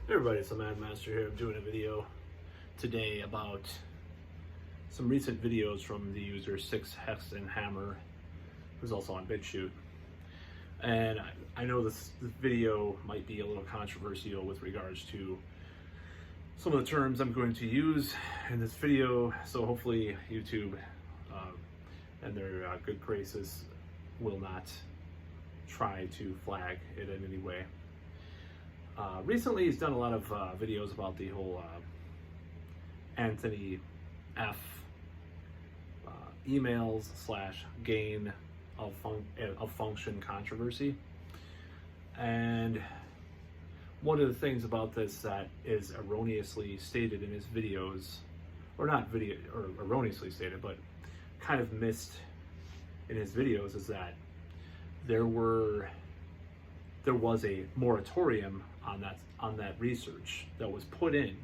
Hey everybody, it's the Mad Master here. I'm doing a video today about some recent videos from the user Styxhexenhammer, who's also on BitChute. And I know this video might be a little controversial with regards to some of the terms I'm going to use in this video, so hopefully YouTube and their good graces will not try to flag it in any way. Recently, he's done a lot of videos about the whole Anthony F. Emails / gain of function controversy. And one of the things about this that is erroneously stated in his videos, or not video, or erroneously stated, but kind of missed in his videos, is that there was a moratorium on that research that was put in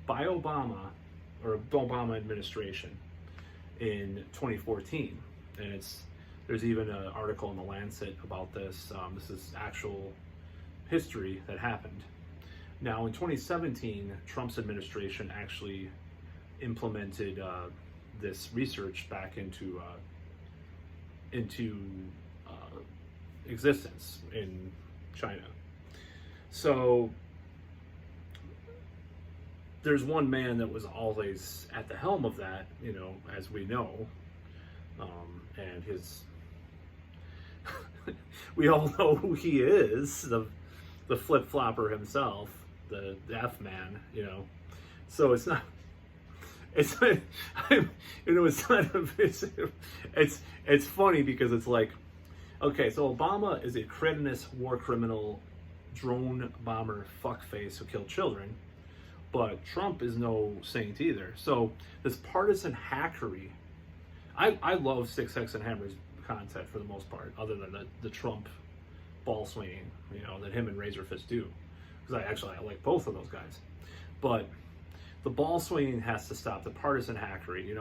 by Obama or Obama administration in 2014, and there's even an article in the Lancet about this. This is actual history that happened. Now in 2017, Trump's administration actually implemented this research back into existence in China. So there's one man that was always at the helm of that, as we know, and we all know who he is, the flip-flopper himself, the F man, So it's not. It's it's funny because it's like, okay, so Obama is a cretinous war criminal, drone bomber fuckface who killed children, but Trump is no saint either. So this partisan hackery, I love Styxhexenhammer's content for the most part, other than the Trump ball swinging, that him and Razorfist do, because I like both of those guys. But the ball swinging has to stop. The partisan hackery,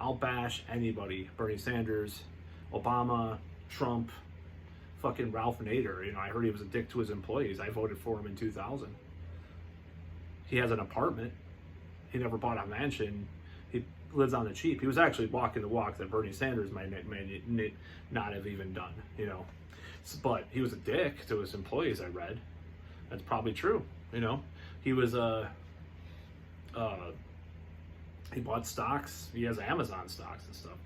I'll bash anybody, Bernie Sanders, Obama, Trump, fucking Ralph Nader. I heard he was a dick to his employees. I voted for him in 2000. He has an apartment. He never bought a mansion. He lives on the cheap. He was actually walking the walk that Bernie Sanders might not have even done, But he was a dick to his employees, I read. That's probably true, He was he bought stocks. He has Amazon stocks and stuff.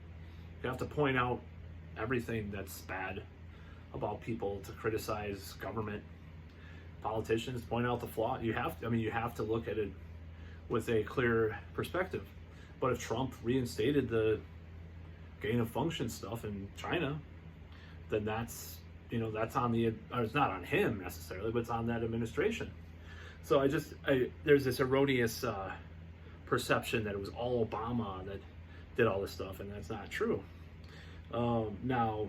You have to point out everything that's bad about people to criticize government, politicians, point out the flaw. You have to look at it with a clear perspective. But if Trump reinstated the gain of function stuff in China, then that's on it's not on him necessarily, but it's on that administration. So there's this erroneous perception that it was all Obama that did all this stuff, and that's not true. Now,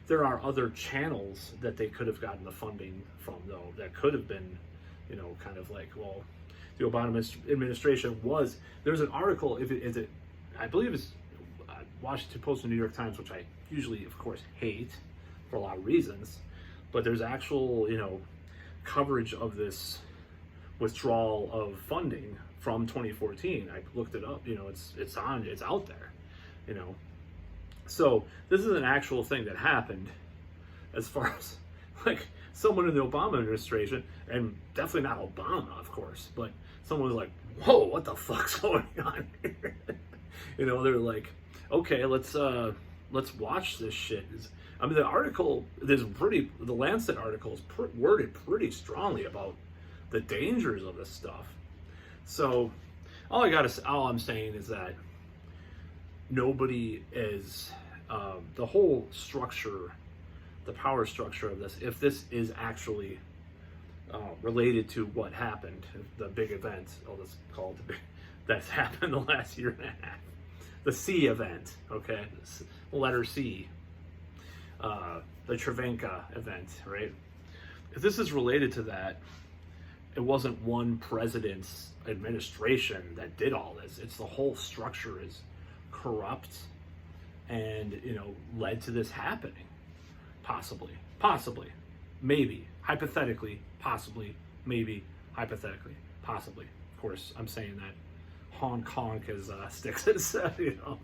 there are other channels that they could have gotten the funding from, though, that could have been, kind of like, well, the Obama administration there's an article, I believe it's Washington Post and New York Times, which I usually, of course, hate for a lot of reasons, but there's actual, coverage of this withdrawal of funding from 2014. I looked it up, it's out there, So this is an actual thing that happened, as far as like someone in the Obama administration, and definitely not Obama, of course, but someone was like, whoa, what the fuck's going on here? They're like, okay, let's watch this shit. The article, the Lancet article is worded pretty strongly about the dangers of this stuff. So all I'm saying is that nobody is, the whole structure, the power structure of this, if this is actually related to what happened, the big event, let's call it that's happened the last year and a half, the C event, okay, letter C, the Travanka event, right? If this is related to that, it wasn't one president's administration that did all this. It's the whole structure is corrupt and, led to this happening. Possibly, maybe, hypothetically, possibly, maybe, hypothetically, possibly. Of course, I'm saying that honk honk as Styx has said, you know,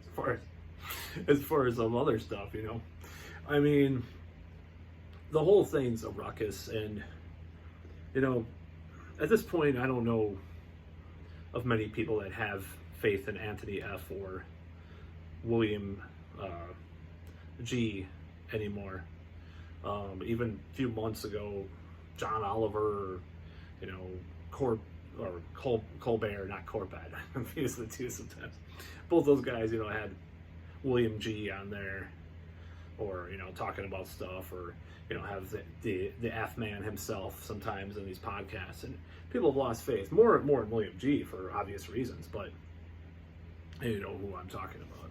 as far as some other stuff, you know. I mean, the whole thing's a ruckus, and, you know, at this point, I don't know of many people that have faith in Anthony F. or William G. anymore. Even a few months ago, John Oliver, you know, Colbert, not Corbett. I confuse the two sometimes. Both those guys, you know, had William G. on there, or, you know, talking about stuff, or, you know, have the F-man himself sometimes in these podcasts, and people have lost faith more in William G. for obvious reasons, but you know who I'm talking about.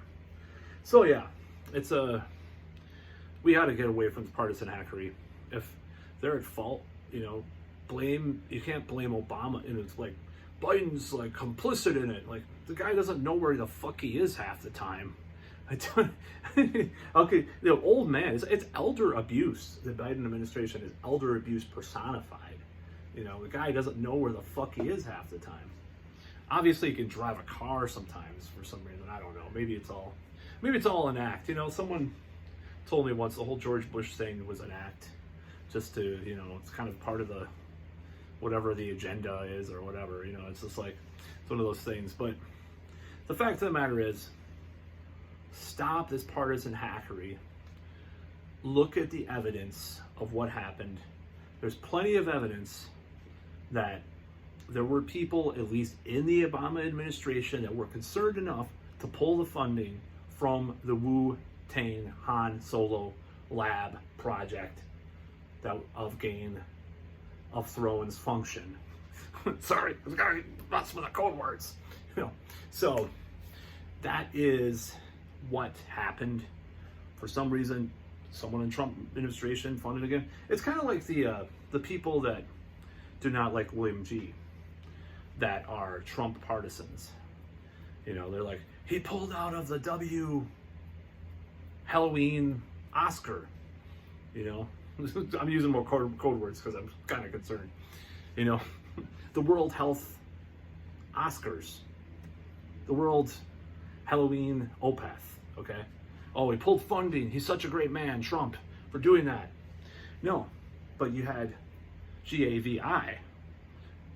So yeah, it's we ought to get away from the partisan hackery. If they're at fault, you know, you can't blame Obama, and it's like Biden's like complicit in it. Like, the guy doesn't know where the fuck he is half the time. Okay, the old man, it's elder abuse. The Biden administration is elder abuse personified. You know, the guy doesn't know where the fuck he is half the time. Obviously, he can drive a car sometimes for some reason. I don't know. Maybe it's all an act. You know, someone told me once the whole George Bush thing was an act, just to, you know, it's kind of part of the whatever the agenda is or whatever. You know, it's just like, it's one of those things. But the fact of the matter is, stop this partisan hackery. Look at the evidence of what happened. There's plenty of evidence that there were people, at least in the Obama administration, that were concerned enough to pull the funding from the Wu-Tang Han Solo lab project of Game of Thrones function. Sorry, I was gonna bust with the code words. You know, so that is what happened. For some reason, someone in Trump administration funded again. It's kind of like the people that do not like William G. that are Trump partisans. You know, they're like, he pulled out of the Halloween Oscar. You know, I'm using more code words because I'm kind of concerned. You know, the World Health Oscars, the World Halloween Opeth. Okay. Oh, he pulled funding. He's such a great man, Trump, for doing that. No, but you had GAVI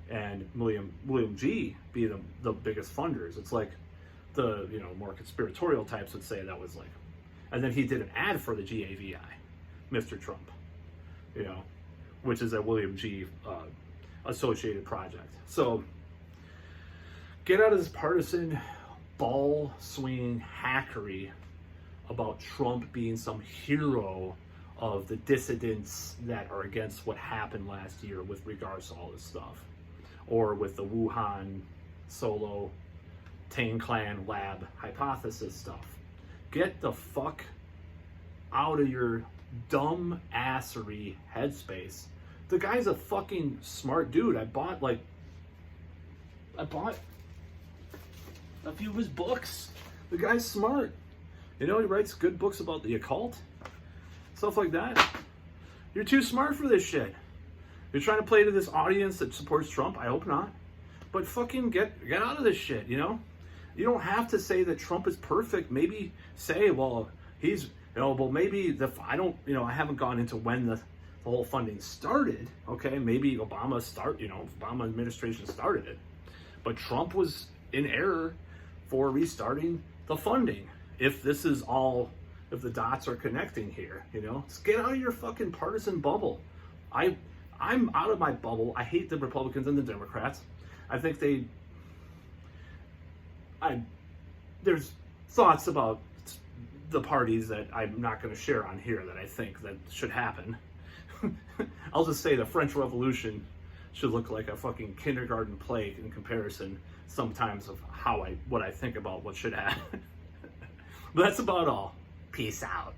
and William G. be the biggest funders. It's like the, you know, more conspiratorial types would say that was like, and then he did an ad for the GAVI, Mr. Trump, you know, which is a William G. Associated project. So get out of this partisan ball swinging hackery about Trump being some hero of the dissidents that are against what happened last year with regards to all this stuff, or with the Wuhan Solo Tang Clan lab hypothesis stuff. Get the fuck out of your dumb assery headspace. The guy's a fucking smart dude. I bought a few of his books. The guy's smart. You know, he writes good books about the occult, stuff like that. You're too smart for this shit. You're trying to play to this audience that supports Trump. I hope not. But fucking get out of this shit, you know? You don't have to say that Trump is perfect. Maybe say, well, he's, you know, well, maybe I haven't gone into when the whole funding started. Okay, maybe Obama administration started it. But Trump was in error for restarting the funding. If this is all, if the dots are connecting here, you know, just get out of your fucking partisan bubble. I'm out of my bubble. I hate the Republicans and the Democrats. I think there's thoughts about the parties that I'm not going to share on here that I think that should happen. I'll just say the French Revolution should look like a fucking kindergarten play in comparison sometimes of what I think about what should happen. But that's about all. Peace out.